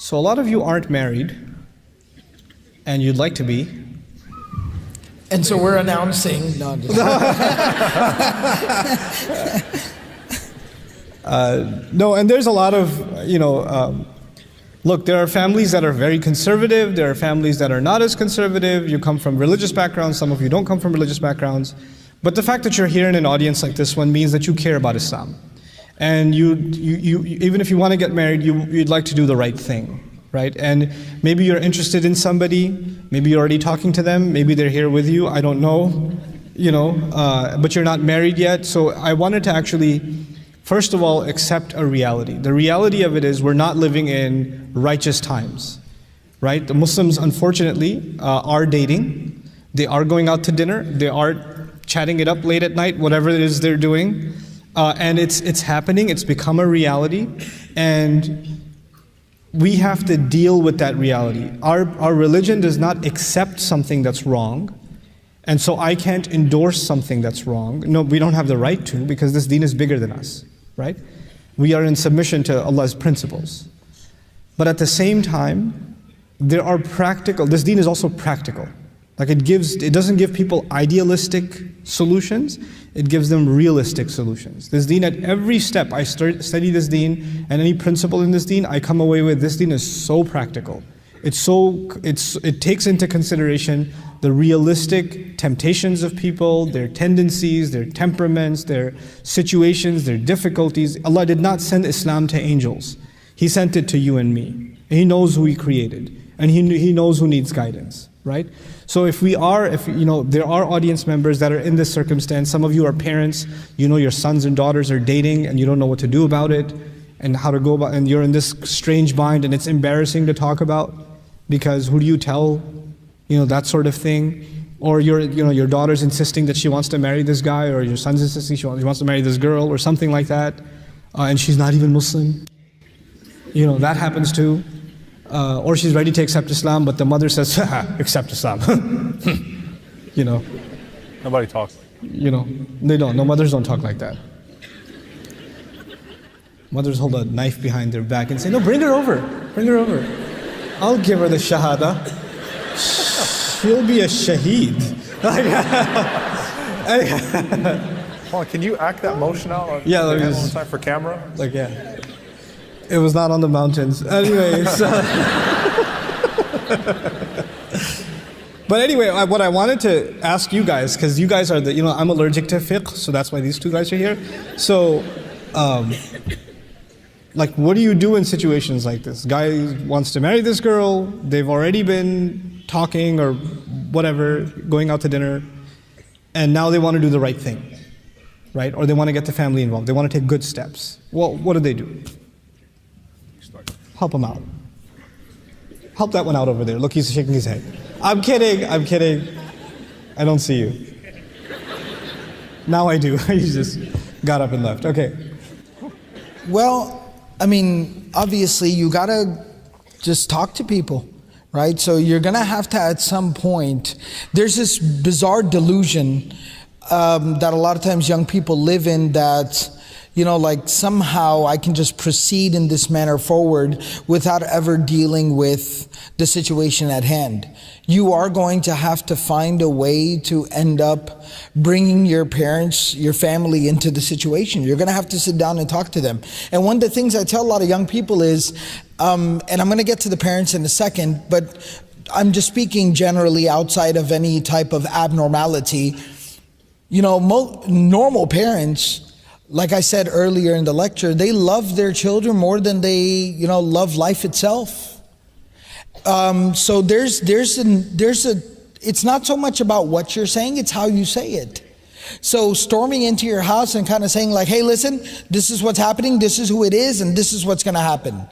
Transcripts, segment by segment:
So a lot of you aren't married, and you'd like to be. And so we're announcing. No, I'm just No, and there's a lot of, look, there are families that are very conservative, there are families that are not as conservative, you come from religious backgrounds, some of you don't come from religious backgrounds, but the fact that you're here in an audience like this one means that you care about Islam. And you even if you want to get married, you'd like to do the right thing, right? And maybe you're interested in somebody, maybe you're already talking to them, maybe they're here with you, I don't know, but you're not married yet. So I wanted to actually, first of all, accept a reality. The reality of it is we're not living in righteous times, right? The Muslims, unfortunately, are dating. They are going out to dinner. They are chatting it up late at night, whatever it is they're doing. And it's happening. It's become a reality. And we have to deal with that reality. Our religion does not accept something that's wrong. And so I can't endorse something that's wrong. No, we don't have the right to, because this deen is bigger than us. Right? We are in submission to Allah's principles. But at the same time, there are this deen is also practical. Like it doesn't give people idealistic solutions, it gives them realistic solutions. This deen, at every step I study this deen, and any principle in this deen, I come away with this deen is so practical. It takes into consideration the realistic temptations of people, their tendencies, their temperaments, their situations, their difficulties. Allah did not send Islam to angels. He sent it to you and me. He knows who He created, and He knows who needs guidance, right? So if there are audience members that are in this circumstance, some of you are parents, your sons and daughters are dating and you don't know what to do about it, and how to go about, and you're in this strange bind and it's embarrassing to talk about, because who do you tell? That sort of thing. Or your daughter's insisting that she wants to marry this guy, or your son's insisting he wants to marry this girl, or something like that, and she's not even Muslim. That happens too. Or she's ready to accept Islam, but the mother says, accept Islam. Nobody talks like that. They don't. No, mothers don't talk like that. Mothers hold a knife behind their back and say, no, bring her over. Bring her over. I'll give her the shahada. She'll be a shaheed. Hold on, can you act that motion out? Yeah, one time for camera. Yeah. It was not on the mountains. Anyways. But anyway, what I wanted to ask you guys, because you guys are I'm allergic to fiqh, so that's why these two guys are here. So, what do you do in situations like this? Guy wants to marry this girl, they've already been talking or whatever, going out to dinner, and now they want to do the right thing, right? Or they want to get the family involved, they want to take good steps. Well, what do? Help them out. Help that one out over there. Look, he's shaking his head. I'm kidding. I don't see you. Now I do. He just got up and left. Okay. Well, obviously you gotta just talk to people, right? So you're gonna have to, at some point, there's this bizarre delusion that a lot of times young people live in, that somehow I can just proceed in this manner forward without ever dealing with the situation at hand. You are going to have to find a way to end up bringing your parents, your family into the situation. You're going to have to sit down and talk to them. And one of the things I tell a lot of young people is, and I'm going to get to the parents in a second, but I'm just speaking generally outside of any type of abnormality. Normal parents, like I said earlier in the lecture, they love their children more than they, love life itself. So it's not so much about what you're saying, it's how you say it. So storming into your house and kind of saying like, hey, listen, this is what's happening, this is who it is, and this is what's going to happen.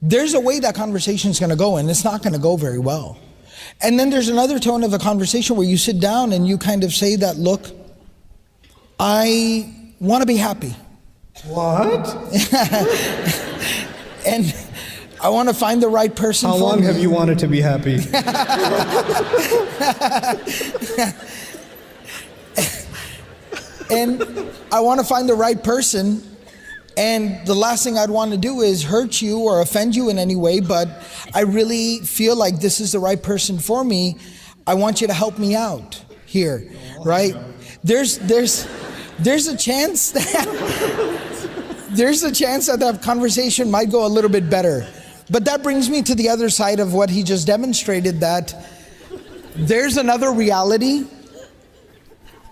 There's a way that conversation is going to go, and it's not going to go very well. And then there's another tone of the conversation where you sit down and you kind of say that, look, I want to be happy. What? And I want to find the right person for me. How long have you wanted to be happy? And I want to find the right person And the last thing I'd want to do is hurt you or offend you in any way, but I really feel like this is the right person for me. I want you to help me out here, right? There's a chance that that conversation might go a little bit better. But that brings me to the other side of what he just demonstrated, that there's another reality.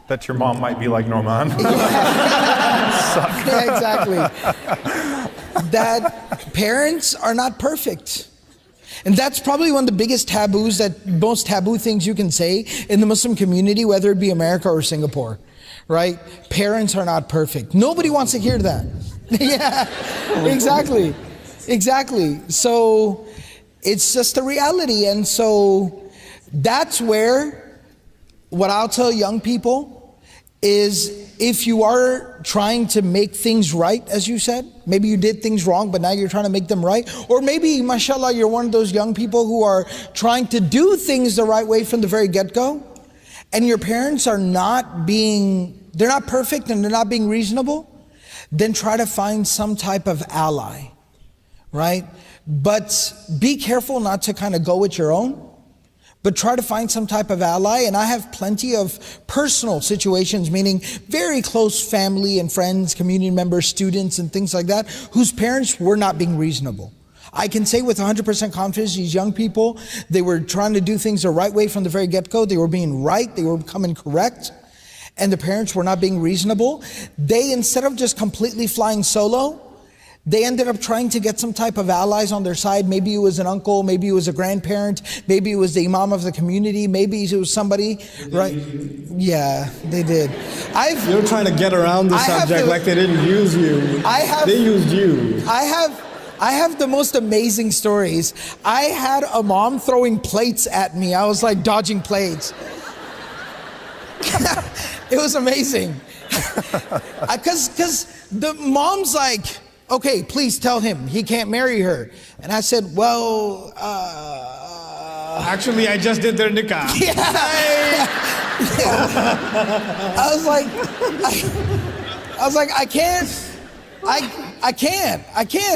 That your mom might be like Nouman. Yeah, exactly. That parents are not perfect. And that's probably one of the biggest taboos, that most taboo things you can say in the Muslim community, whether it be America or Singapore, right? Parents are not perfect. Nobody wants to hear that. Yeah, exactly. Exactly. So it's just a reality. And so that's where what I'll tell young people is, if you are trying to make things right, as you said, maybe you did things wrong, but now you're trying to make them right. Or maybe, mashallah, you're one of those young people who are trying to do things the right way from the very get-go, and your parents are they're not perfect and they're not being reasonable, then try to find some type of ally, right? But be careful not to kind of go with your own, but try to find some type of ally. And I have plenty of personal situations, meaning very close family and friends, community members, students, and things like that, whose parents were not being reasonable. I can say with 100% confidence, these young people, they were trying to do things the right way from the very get-go. They were being right, they were becoming correct, and the parents were not being reasonable. They, instead of just completely flying solo, they ended up trying to get some type of allies on their side. Maybe it was an uncle, maybe it was a grandparent, maybe it was the imam of the community, maybe it was somebody, right? Yeah, they did. You're trying to get around the subject like they didn't use you. They used you. I have the most amazing stories. I had a mom throwing plates at me. I was like dodging plates. It was amazing. Because the mom's like, okay, please tell him he can't marry her. And I said, well, actually, I just did their nikah. Yeah. I was like, I can't.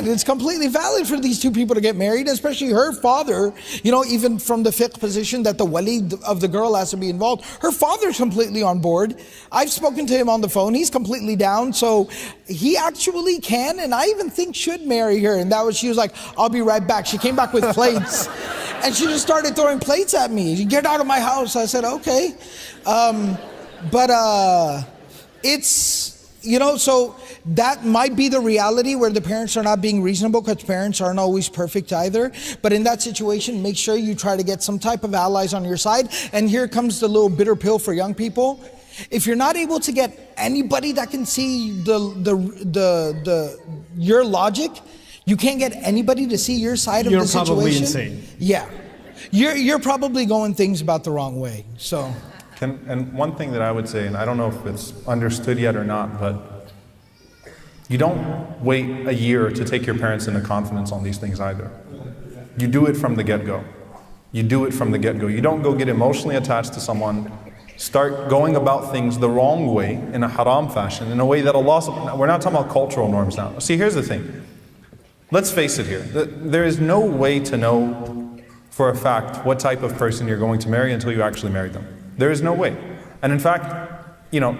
It's completely valid for these two people to get married, especially her father, even from the fiqh position that the wali of the girl has to be involved. Her father's completely on board. I've spoken to him on the phone. He's completely down. So he actually can, and I even think should marry her. And she was like, I'll be right back. She came back with plates and she just started throwing plates at me. Get out of my house. I said, okay. It's, so that might be the reality where the parents are not being reasonable, because parents aren't always perfect either. But in that situation, make sure you try to get some type of allies on your side. And here comes the little bitter pill for young people. If you're not able to get anybody that can see your logic, you can't get anybody to see your side of the situation. You're probably insane. Yeah. You're probably going things about the wrong way. So. And one thing that I would say, and I don't know if it's understood yet or not, but you don't wait a year to take your parents into confidence on these things either. You do it from the get-go. You do it from the get-go. You don't go get emotionally attached to someone, start going about things the wrong way, in a haram fashion, in a way that Allah, we're not talking about cultural norms now. See, here's the thing. Let's face it here. There is no way to know for a fact what type of person you're going to marry until you actually marry them. There is no way. And in fact,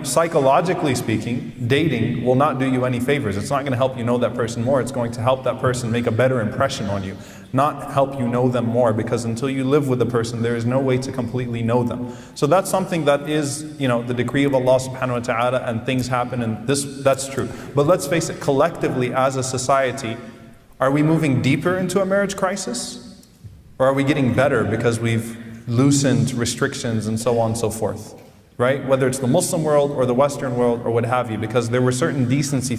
psychologically speaking, dating will not do you any favors. It's not going to help you know that person more. It's going to help that person make a better impression on you, not help you know them more, because until you live with a person, there is no way to completely know them. So that's something that is, the decree of Allah subhanahu wa ta'ala, and things happen, and that's true. But let's face it, collectively as a society, are we moving deeper into a marriage crisis? Or are we getting better because we've loosened restrictions and so on and so forth, right? Whether it's the Muslim world or the Western world or what have you, because there were certain decency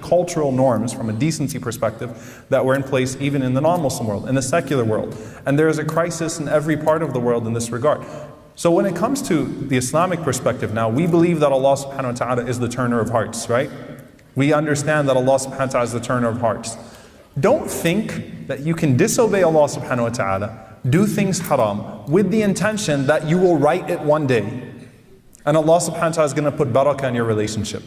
cultural norms from a decency perspective that were in place even in the non-Muslim world, in the secular world. And there is a crisis in every part of the world in this regard. So when it comes to the Islamic perspective now, we believe that Allah subhanahu wa ta'ala is the turner of hearts, right? We understand that Allah subhanahu wa ta'ala is the turner of hearts. Don't think that you can disobey Allah subhanahu wa ta'ala, do things haram, with the intention that you will right it one day, and Allah subhanahu wa ta'ala is going to put barakah in your relationship.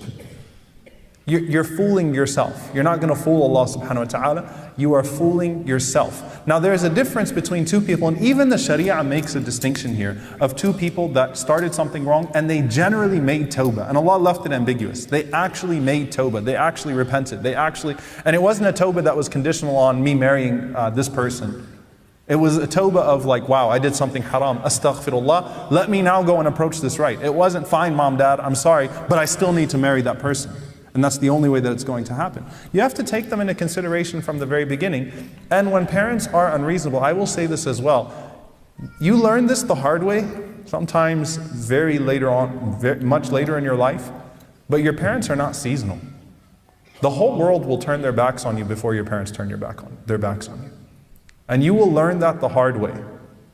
You're fooling yourself. You're not going to fool Allah subhanahu wa ta'ala. You are fooling yourself. Now there's a difference between two people, and even the Sharia makes a distinction here of two people that started something wrong and they generally made tawbah. And Allah left it ambiguous. They actually made tawbah. They actually repented. And it wasn't a tawbah that was conditional on me marrying this person. It was a tawbah of like, wow, I did something haram, astaghfirullah, let me now go and approach this right. It wasn't, fine mom, dad, I'm sorry, but I still need to marry that person. And that's the only way that it's going to happen. You have to take them into consideration from the very beginning. And when parents are unreasonable, I will say this as well. You learn this the hard way, sometimes very later on, much later in your life, but your parents are not seasonal. The whole world will turn their backs on you before your parents turn their backs on you. And you will learn that the hard way,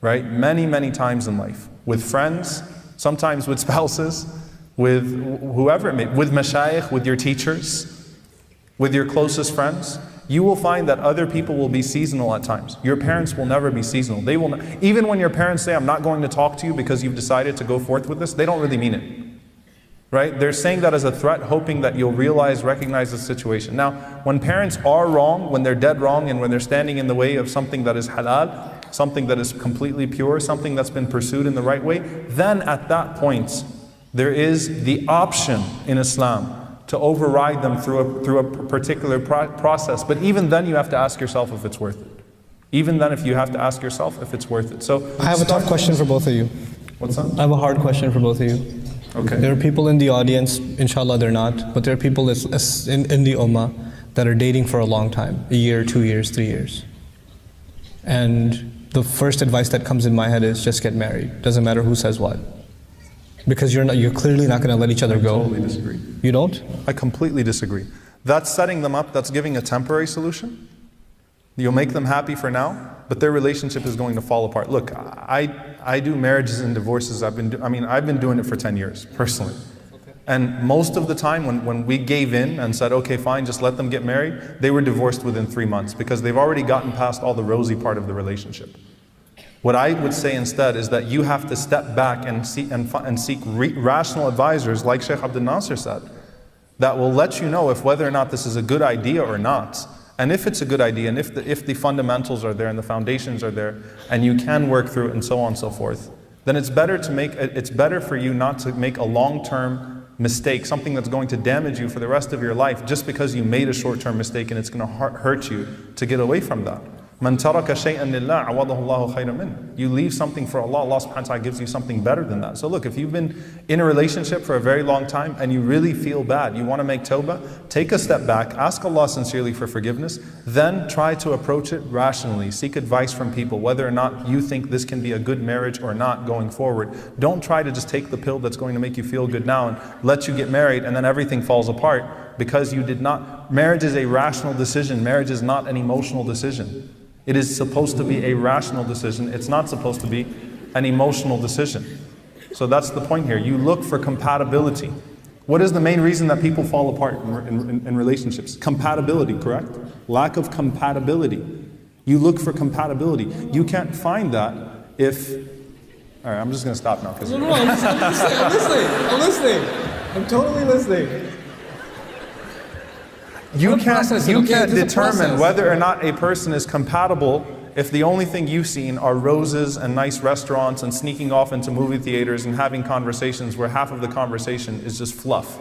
right? Many, many times in life. With friends, sometimes with spouses, with whoever it may be, with mashayikh, with your teachers, with your closest friends. You will find that other people will be seasonal at times. Your parents will never be seasonal. They will not, even when your parents say, I'm not going to talk to you because you've decided to go forth with this, they don't really mean it. Right? They're saying that as a threat, hoping that you'll recognize the situation. Now, when parents are wrong, when they're dead wrong, and when they're standing in the way of something that is halal, something that is completely pure, something that's been pursued in the right way, then at that point, there is the option in Islam to override them through a particular process. But even then you have to ask yourself if it's worth it. Even then you have to ask yourself if it's worth it. So I have a tough question for both of you. What's that? I have a hard question for both of you. Okay. There are people in the audience, inshallah they're not, but there are people in the ummah that are dating for a long time, a year, 2 years, 3 years. And the first advice that comes in my head is just get married. Doesn't matter who says what. Because you're clearly not going to let each other go. I totally disagree. You don't? I completely disagree. That's setting them up, that's giving a temporary solution. You'll make them happy for now, but their relationship is going to fall apart. Look, I do marriages and divorces. I've been doing it for 10 years, personally. Okay. And most of the time when we gave in and said, okay, fine, just let them get married, they were divorced within 3 months because they've already gotten past all the rosy part of the relationship. What I would say instead is that you have to step back and seek rational advisors, like Sheikh Abdul Nasser said, that will let you know if whether or not this is a good idea or not. And if it's a good idea, and if the fundamentals are there and the foundations are there, and you can work through it and so on and so forth, then it's better for you not to make a long-term mistake, something that's going to damage you for the rest of your life, just because you made a short-term mistake and it's going to hurt you to get away from that. Man taraka shay'an lillah, awadahu Allahu khayran min. You leave something for Allah, Allah subhanahu wa ta'ala gives you something better than that. So look, if you've been in a relationship for a very long time and you really feel bad, you want to make tawbah, take a step back, ask Allah sincerely for forgiveness, then try to approach it rationally. Seek advice from people, whether or not you think this can be a good marriage or not going forward. Don't try to just take the pill that's going to make you feel good now and let you get married and then everything falls apart because you did not. Marriage is a rational decision. Marriage is not an emotional decision. It is supposed to be a rational decision. It's not supposed to be an emotional decision. So that's the point here. You look for compatibility. What is the main reason that people fall apart in relationships? Compatibility, correct? Lack of compatibility. You look for compatibility. You can't find that if... All right, I'm just going to stop now. No, I'm listening. I'm totally listening. You can't determine whether or not a person is compatible if the only thing you've seen are roses and nice restaurants and sneaking off into movie theaters and having conversations where half of the conversation is just fluff.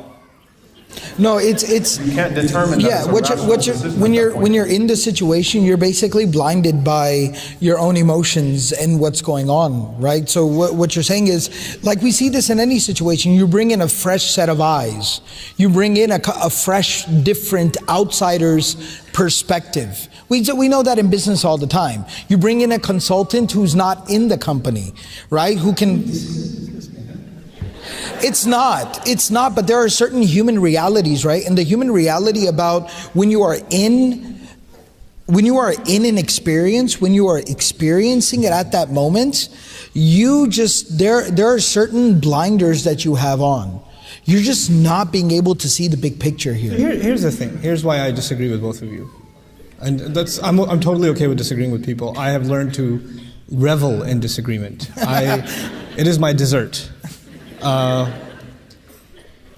No, it's you can't determine. Yeah, when you're in the situation, you're basically blinded by your own emotions and what's going on, right? So what you're saying is, like we see this in any situation, you bring in a fresh set of eyes, you bring in a fresh, different outsider's perspective. We know that in business all the time. You bring in a consultant who's not in the company, right? Who can. It's not, but there are certain human realities, right? And the human reality about when you are in an experience, when you are experiencing it at that moment, there are certain blinders that you have on. You're just not being able to see the big picture here. Here's the thing. Here's why I disagree with both of you. And I'm totally okay with disagreeing with people. I have learned to revel in disagreement. It is my dessert.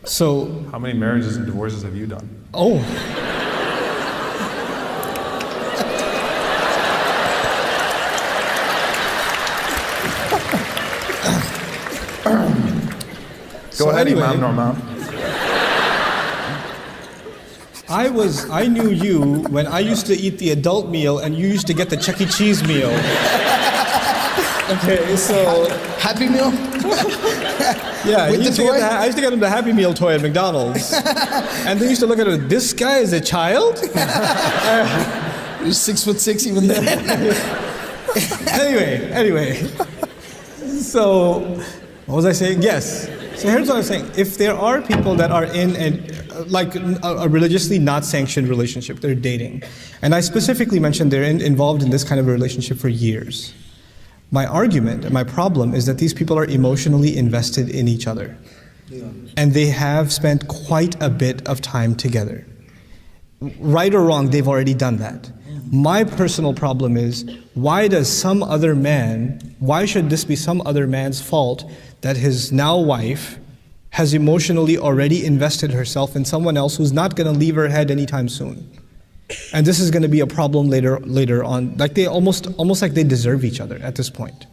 So how many marriages and divorces have you done? Oh. Go ahead, Imam Nouman. I knew you when I used to eat the adult meal and you used to get the Chuck E. Cheese meal. Okay, so... Happy Meal? Yeah, With the toy? I used to get him the Happy Meal toy at McDonald's. And they used to look at it, this guy is a child? You're 6'6" even then. Anyway. So, what was I saying? Yes. So here's what I'm saying. If there are people that are in a religiously not sanctioned relationship, they're dating. And I specifically mentioned they're involved in this kind of a relationship for years. My argument and my problem is that these people are emotionally invested in each other. Yeah. And they have spent quite a bit of time together. Right or wrong, they've already done that. My personal problem is, why should this be some other man's fault that his now wife has emotionally already invested herself in someone else who's not going to leave her head anytime soon? And this is going to be a problem later on. Like they almost like they deserve each other at this point.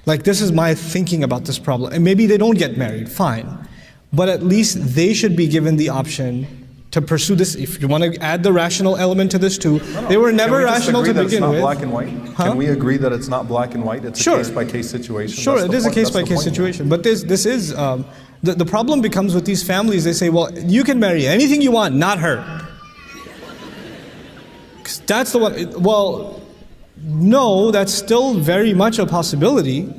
Like this is my thinking about this problem. And maybe they don't get married, fine. But at least they should be given the option to pursue this. If you want to add the rational element to this too, they were never rational to begin with. Can we black and white? Huh? Can we agree that it's not black and white? It's Sure. a case-by-case situation. Sure, it is a case-by-case situation. But this is, the problem becomes with these families, they say, well, you can marry anything you want, not her. That's the one. Well, no, that's still very much a possibility.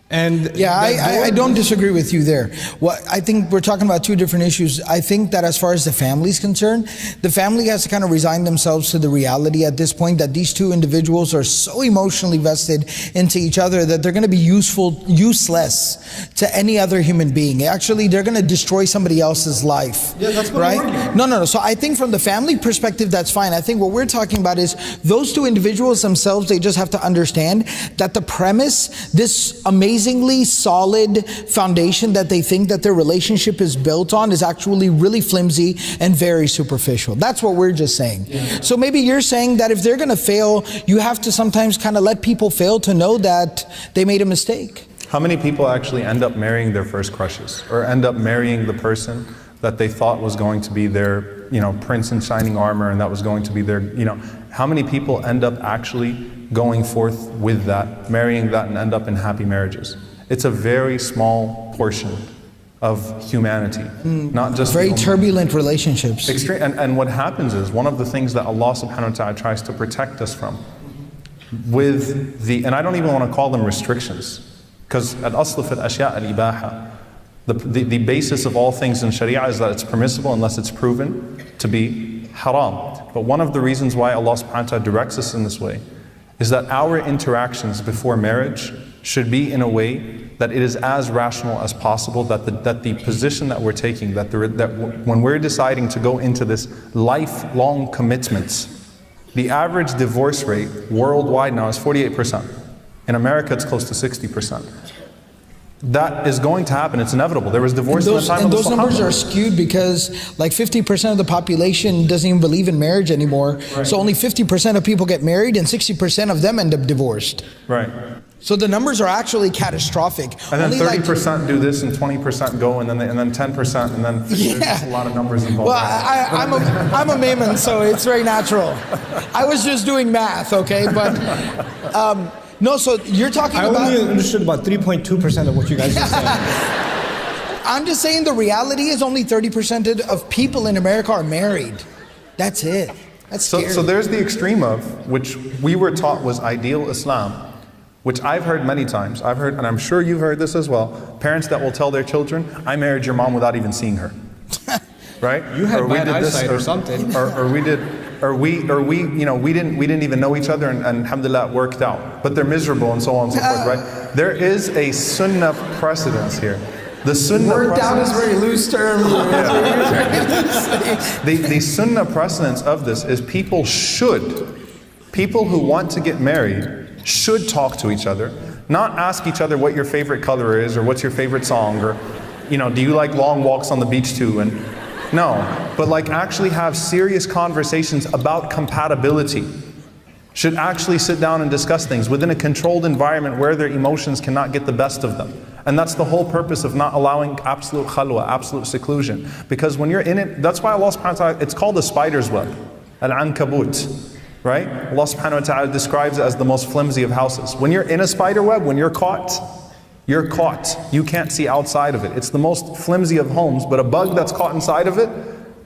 And yeah, I don't disagree with you there. Well, I think we're talking about two different issues. I think that as far as the family is concerned, the family has to kind of resign themselves to the reality at this point that these two individuals are so emotionally vested into each other that they're going to be useless to any other human being. Actually, they're going to destroy somebody else's life. Yeah, that's what right? I'm arguing. No. So I think from the family perspective, that's fine. I think what we're talking about is those two individuals themselves, they just have to understand that the premise, this amazingly solid foundation that they think that their relationship is built on is actually really flimsy and very superficial. That's what we're just saying. Yeah. So maybe you're saying that if they're going to fail, you have to sometimes kind of let people fail to know that they made a mistake. How many people actually end up marrying their first crushes or end up marrying the person that they thought was going to be their, prince in shining armor and that was going to be their, how many people end up actually going forth with that, marrying that and end up in happy marriages? It's a very small portion of humanity, not just very turbulent relationships. Extreme, and what happens is, one of the things that Allah subhanahu wa ta'ala tries to protect us from with and I don't even want to call them restrictions, because al-asl fi al-ashya' al-ibaha, the basis of all things in Sharia is that it's permissible unless it's proven to be haram. But one of the reasons why Allah subhanahu wa ta'ala directs us in this way is that our interactions before marriage should be in a way that it is as rational as possible, that the position that we're taking, that when we're deciding to go into this lifelong commitments, the average divorce rate worldwide now is 48%. In America, it's close to 60%. That is going to happen. It's inevitable. There was divorce in the time of the Sahaba. And those numbers are skewed because like 50% of the population doesn't even believe in marriage anymore. Right. So only 50% of people get married and 60% of them end up divorced. Right. So the numbers are actually catastrophic. And then 30% do this and 20% go and then 10% and then there's a lot of numbers involved. Well, I'm a Mayman, so it's very natural. I was just doing math, okay? But no, so you're talking about... I only understood about 3.2% of what you guys were saying. I'm just saying the reality is only 30% of people in America are married. That's it. That's scary. So there's the extreme of, which we were taught was ideal Islam, which I've heard many times. I've heard, and I'm sure you've heard this as well, parents that will tell their children, I married your mom without even seeing her. Right? You had bad eyesight or something. We didn't even know each other and alhamdulillah it worked out. But they're miserable and so on and so forth, right? There is a sunnah precedence here. The sunnah worked out is a very loose term. The sunnah precedence of this is people who want to get married should talk to each other, not ask each other what your favorite color is or what's your favorite song or, do you like long walks on the beach too? And No, but like actually have serious conversations about compatibility. Should actually sit down and discuss things within a controlled environment where their emotions cannot get the best of them. And that's the whole purpose of not allowing absolute khalwa, absolute seclusion. Because when you're in it, that's why Allah subhanahu wa ta'ala, it's called the spider's web, al-ankabut, right? Allah subhanahu wa ta'ala describes it as the most flimsy of houses. When you're in a spider web, when you're caught. You can't see outside of it. It's the most flimsy of homes, but a bug that's caught inside of it,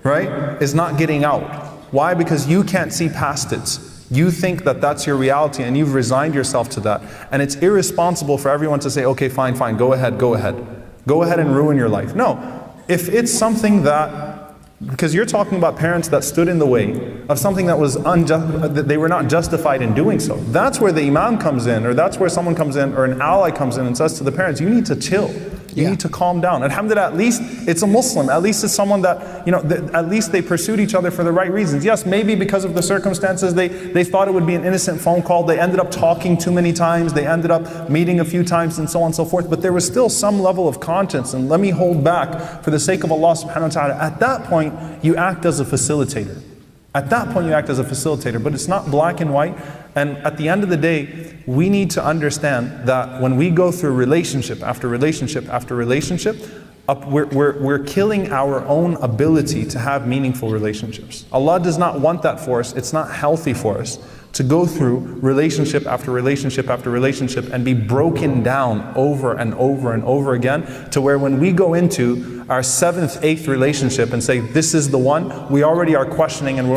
right, is not getting out. Why? Because you can't see past it. You think that that's your reality and you've resigned yourself to that. And it's irresponsible for everyone to say, okay, fine, go ahead. Go ahead and ruin your life. No, if it's something that, because you're talking about parents that stood in the way of something that was unjust, that they were not justified in doing so. That's where the imam comes in, or that's where someone comes in, or an ally comes in and says to the parents, you need to chill. You need to calm down. Alhamdulillah, at least it's a Muslim. At least it's someone that, at least they pursued each other for the right reasons. Yes, maybe because of the circumstances, they thought it would be an innocent phone call. They ended up talking too many times. They ended up meeting a few times and so on and so forth. But there was still some level of conscience. And let me hold back for the sake of Allah subhanahu wa ta'ala. At that point, you act as a facilitator. At that point, you act as a facilitator. But it's not black and white. And at the end of the day, we need to understand that when we go through relationship after relationship after relationship, we're killing our own ability to have meaningful relationships. Allah does not want that for us. It's not healthy for us to go through relationship after relationship after relationship and be broken down over and over and over again, to where when we go into our 7th, 8th relationship and say, this is the one, we already are questioning, and we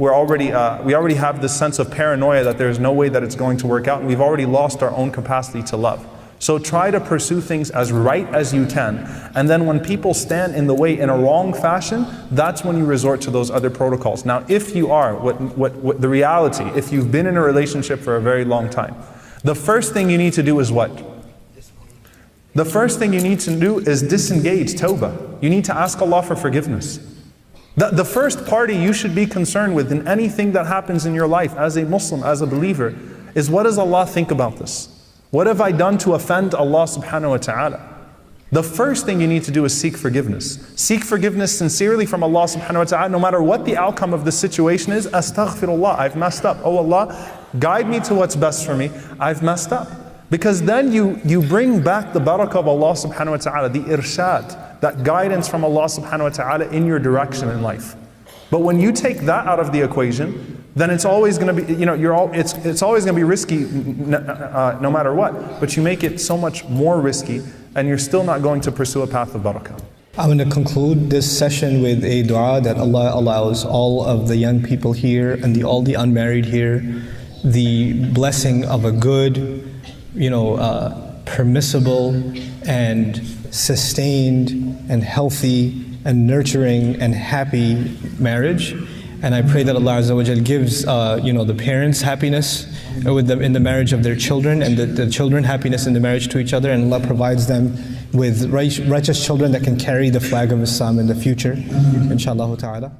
already have this sense of paranoia that there's no way that it's going to work out, and we've already lost our own capacity to love. So try to pursue things as right as you can, and then when people stand in the way in a wrong fashion, that's when you resort to those other protocols. Now, if you are, what the reality, if you've been in a relationship for a very long time, the first thing you need to do is what? The first thing you need to do is disengage, tawbah. You need to ask Allah for forgiveness. The first party you should be concerned with in anything that happens in your life as a Muslim, as a believer, is what does Allah think about this? What have I done to offend Allah subhanahu wa ta'ala? The first thing you need to do is seek forgiveness. Seek forgiveness sincerely from Allah subhanahu wa ta'ala, no matter what the outcome of the situation is. Astaghfirullah, I've messed up. Oh Allah, guide me to what's best for me. I've messed up. Because then you bring back the barakah of Allah subhanahu wa ta'ala, the irshad, that guidance from Allah subhanahu wa ta'ala in your direction in life. But when you take that out of the equation, then it's always going to be, it's always going to be risky no matter what. But you make it so much more risky, and you're still not going to pursue a path of barakah. I'm going to conclude this session with a dua that Allah allows all of the young people here and all the unmarried here the blessing of a good, permissible and sustained and healthy and nurturing and happy marriage. And I pray that Allah Azza wa Jal gives the parents happiness with them in the marriage of their children, and the children happiness in the marriage to each other, and Allah provides them with righteous children that can carry the flag of Islam in the future, inshaAllah ta'ala.